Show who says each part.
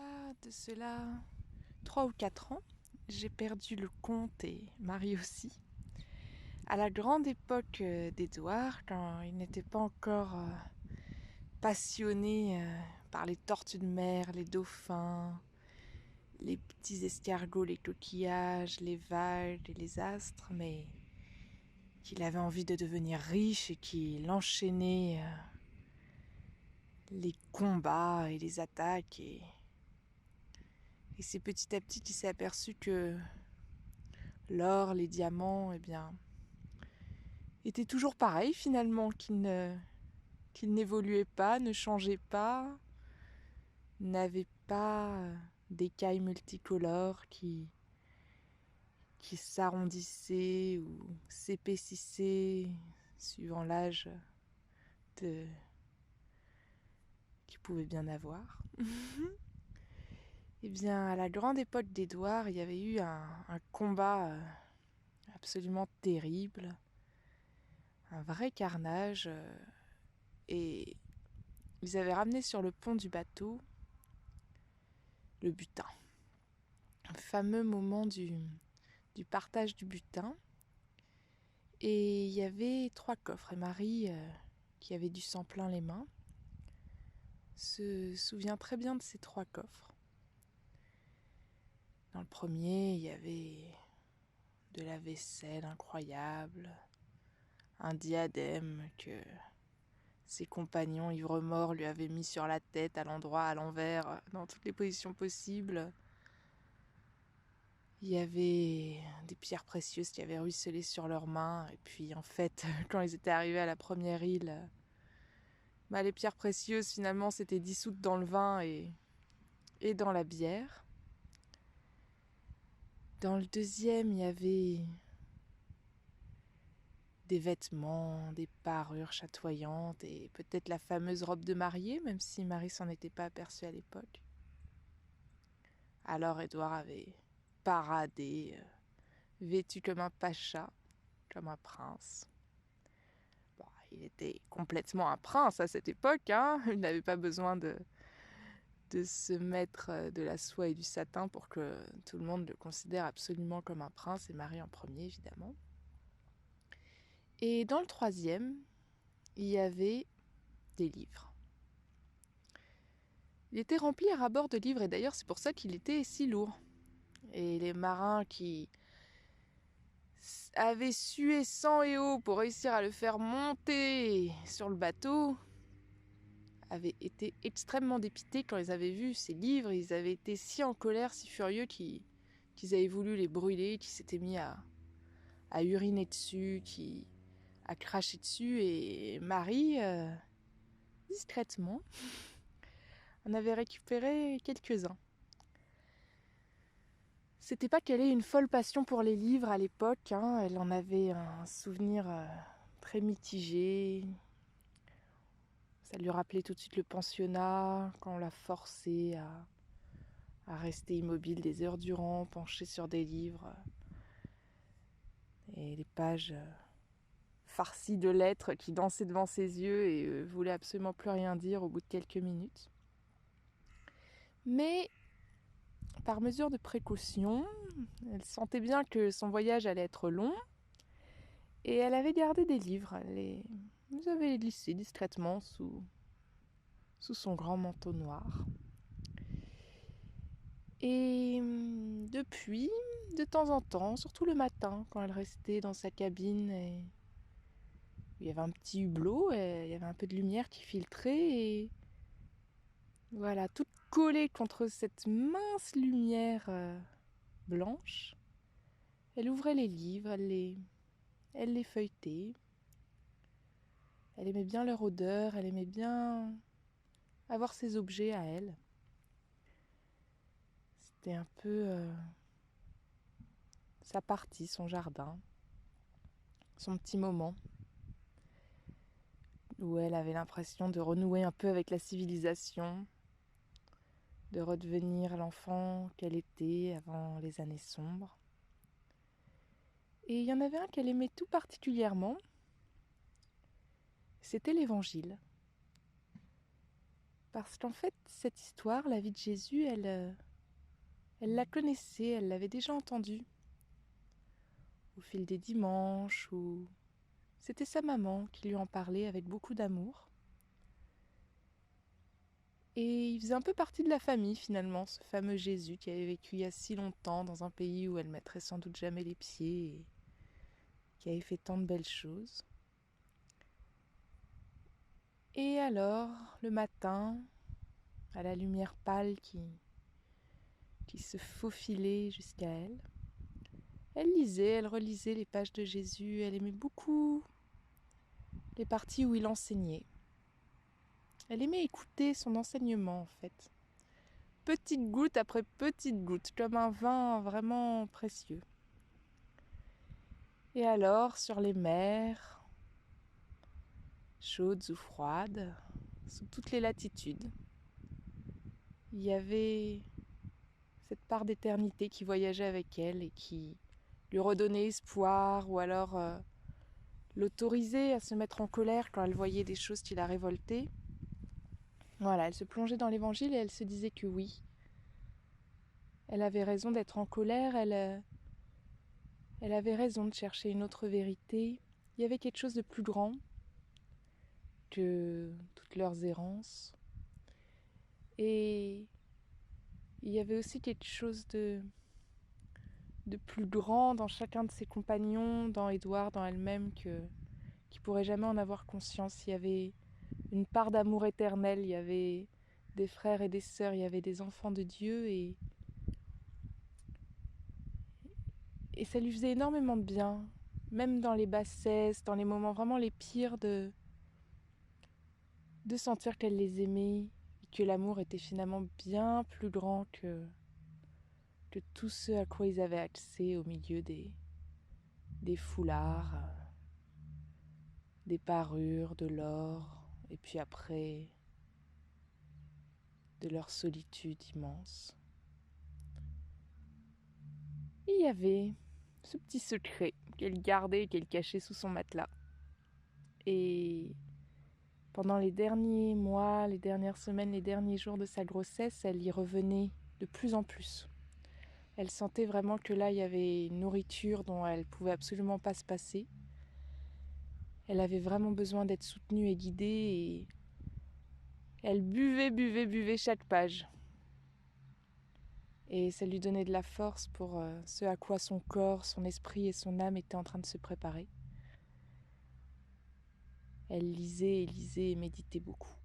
Speaker 1: a de cela 3 ou 4 ans, j'ai perdu le compte et Marie aussi. À la grande époque d'Édouard, quand il n'était pas encore passionné par les tortues de mer, les dauphins, les petits escargots, les coquillages, les vagues et les astres, mais qu'il avait envie de devenir riche et qu'il enchaînait les combats et les attaques et c'est petit à petit qu'il s'est aperçu que l'or, les diamants, étaient toujours pareils finalement, qu'ils n'évoluaient pas, ne changeaient pas, n'avaient pas d'écailles multicolores qui s'arrondissaient ou s'épaississaient suivant l'âge de... qu'ils pouvaient bien avoir. À la grande époque d'Édouard, il y avait eu un combat absolument terrible, un vrai carnage, et ils avaient ramené sur le pont du bateau le butin. Un fameux moment du partage du butin. Et il y avait 3 coffres. Et Marie, qui avait du sang plein les mains, se souvient très bien de ces 3 coffres. Dans le premier, il y avait de la vaisselle incroyable, un diadème que ses compagnons ivres-morts lui avaient mis sur la tête, à l'endroit, à l'envers, dans toutes les positions possibles. Il y avait des pierres précieuses qui avaient ruisselé sur leurs mains. Et puis en fait, quand ils étaient arrivés à la première île, les pierres précieuses finalement s'étaient dissoutes dans le vin et dans la bière. Dans le deuxième, il y avait des vêtements, des parures chatoyantes et peut-être la fameuse robe de mariée, même si Marie s'en était pas aperçue à l'époque. Alors Édouard avait paradé, vêtu comme un pacha, comme un prince. Bon, il était complètement un prince à cette époque, hein. Il n'avait pas besoin de se mettre de la soie et du satin pour que tout le monde le considère absolument comme un prince, et Marie en premier évidemment. Et dans le troisième, il y avait des livres. Il était rempli à ras-bord de livres, et d'ailleurs c'est pour ça qu'il était si lourd. Et les marins qui avaient sué sang et eau pour réussir à le faire monter sur le bateau avaient été extrêmement dépités quand ils avaient vu ces livres. Ils avaient été si en colère, si furieux qu'ils avaient voulu les brûler, qu'ils s'étaient mis à uriner dessus, à cracher dessus. Et Marie, discrètement, en avait récupéré quelques-uns. C'était pas qu'elle ait une folle passion pour les livres à l'époque, hein. Elle en avait un souvenir très mitigé. Ça lui rappelait tout de suite le pensionnat, quand on l'a forcée à rester immobile des heures durant, penchée sur des livres. Et les pages farcies de lettres qui dansaient devant ses yeux et voulaient absolument plus rien dire au bout de quelques minutes. Mais, par mesure de précaution, elle sentait bien que son voyage allait être long, et elle avait gardé des livres. Elle les avait glissés discrètement sous son grand manteau noir. Et depuis, de temps en temps, surtout le matin, quand elle restait dans sa cabine, et il y avait un petit hublot, et il y avait un peu de lumière qui filtrait, et voilà, toute collée contre cette mince lumière blanche, elle ouvrait les livres, elle les feuilletait. Elle aimait bien leur odeur, elle aimait bien avoir ces objets à elle. C'était un peu sa partie, son jardin, son petit moment où elle avait l'impression de renouer un peu avec la civilisation, de redevenir l'enfant qu'elle était avant les années sombres. Et il y en avait un qu'elle aimait tout particulièrement, c'était l'Évangile. Parce qu'en fait, cette histoire, la vie de Jésus, elle la connaissait, elle l'avait déjà entendue au fil des dimanches, ou c'était sa maman qui lui en parlait avec beaucoup d'amour. Et il faisait un peu partie de la famille finalement, ce fameux Jésus qui avait vécu il y a si longtemps dans un pays où elle mettrait sans doute jamais les pieds et qui avait fait tant de belles choses. Et alors, le matin, à la lumière pâle qui se faufilait jusqu'à elle, elle lisait, elle relisait les pages de Jésus, elle aimait beaucoup les parties où il enseignait. Elle aimait écouter son enseignement en fait. Petite goutte après petite goutte, comme un vin vraiment précieux. Et alors, sur les mers, chaudes ou froides, sous toutes les latitudes, il y avait cette part d'éternité qui voyageait avec elle et qui lui redonnait espoir, ou alors l'autorisait à se mettre en colère quand elle voyait des choses qui la révoltaient. Voilà, elle se plongeait dans l'évangile et elle se disait que oui, elle avait raison d'être en colère, elle avait raison de chercher une autre vérité. Il y avait quelque chose de plus grand que toutes leurs errances. Et il y avait aussi quelque chose de plus grand dans chacun de ses compagnons, dans Édouard, dans elle-même, qui pourrait jamais en avoir conscience. Il y avait une part d'amour éternel, il y avait des frères et des sœurs, il y avait des enfants de Dieu, et ça lui faisait énormément de bien, même dans les bassesses, dans les moments vraiment les pires, de sentir qu'elle les aimait, et que l'amour était finalement bien plus grand que tout ce à quoi ils avaient accès au milieu des foulards, des parures, de l'or, et puis après de leur solitude immense. Il y avait ce petit secret qu'elle gardait et qu'elle cachait sous son matelas. Et pendant les derniers mois, les dernières semaines, les derniers jours de sa grossesse, elle y revenait de plus en plus. Elle sentait vraiment que là, il y avait une nourriture dont elle pouvait absolument pas se passer. Elle avait vraiment besoin d'être soutenue et guidée, et elle buvait chaque page. Et ça lui donnait de la force pour ce à quoi son corps, son esprit et son âme étaient en train de se préparer. Elle lisait et méditait beaucoup.